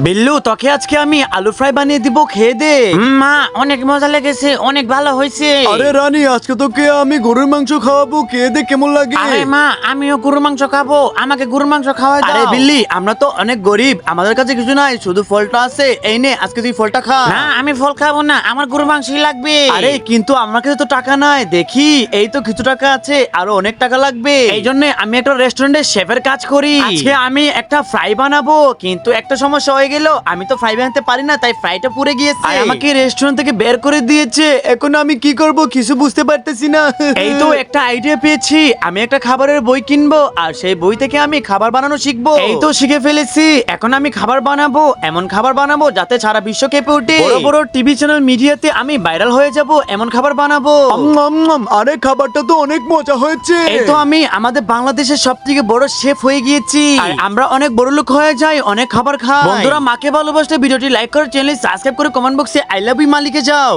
বিল্লু, তোকে আজকে আমি আলু ফ্রাই বানিয়ে দিব, খেয়ে দে। মা, অনেক মজা লেগেছে, অনেক ভালো হয়েছে। আরে রানী, আজকে তোকে আমি গরুর মাংস খাওয়াবো, খেয়ে দে কেমন লাগে। আরে মা, আমিও গরুর মাংস খাবো, আমাকে গরুর মাংস খাওয়াই দাও। আরে বিল্লি, আমরা তো অনেক গরিব, আমাদের কাছে কিছু নাই, শুধু ফলটা আছে। এই নে, আজকে তুই ফলটা খা। না, আমি ফল খাবো না, আমার গরুর মাংসই লাগবে। আরে কিন্তু আমার কাছে তো টাকা নাই। দেখি, এই তো কিছু টাকা আছে, আরো অনেক টাকা লাগবে। এই জন্য আমি একটা রেস্টুরেন্টে শেফের কাজ করি। আজকে আমি একটা ফ্রাই বানাবো, কিন্তু একটা সমস্যা হয়ে গেল, আমি তো ফ্রাই বানাতে পারি না, তাই ফ্রাইটা পুড়ে গিয়েছে। আর আমাকে রেস্টুরেন্ট থেকে বের করে দিয়েছে, এখন আমি কি করব কিছু বুঝতে পারতেছি না। এই তো একটা আইডিয়া পেয়েছি, আমি একটা খাবারের বই কিনবো, আর সেই বই থেকে আমি খাবার বানানো শিখবো। এই তো শিখে ফেলেছি, এখন আমি খাবার বানাবো, এমন খাবার বানাবো যাতে সারা বিশ্ব কেঁপে ওঠে। বড় বড় টিভি চ্যানেল, মিডিয়াতে আমি ভাইরাল হয়ে যাব, এমন খাবার বানাবো। আরে খাবারটা তো অনেক মজা হয়েছে। এই তো আমি আমাদের বাংলাদেশের সবথেকে বড় শেফ হয়ে গিয়েছি, আর আমরা অনেক বড় লোক হয়ে যাই, অনেক খাবার খাই। বন্ধুরা, মাকে ভালোবাসলে ভিডিওটি লাইক করে, চ্যানেল সাবস্ক্রাইব করে, কমেন্ট বক্সে আই লাভ ইউ মা লিখে যাও।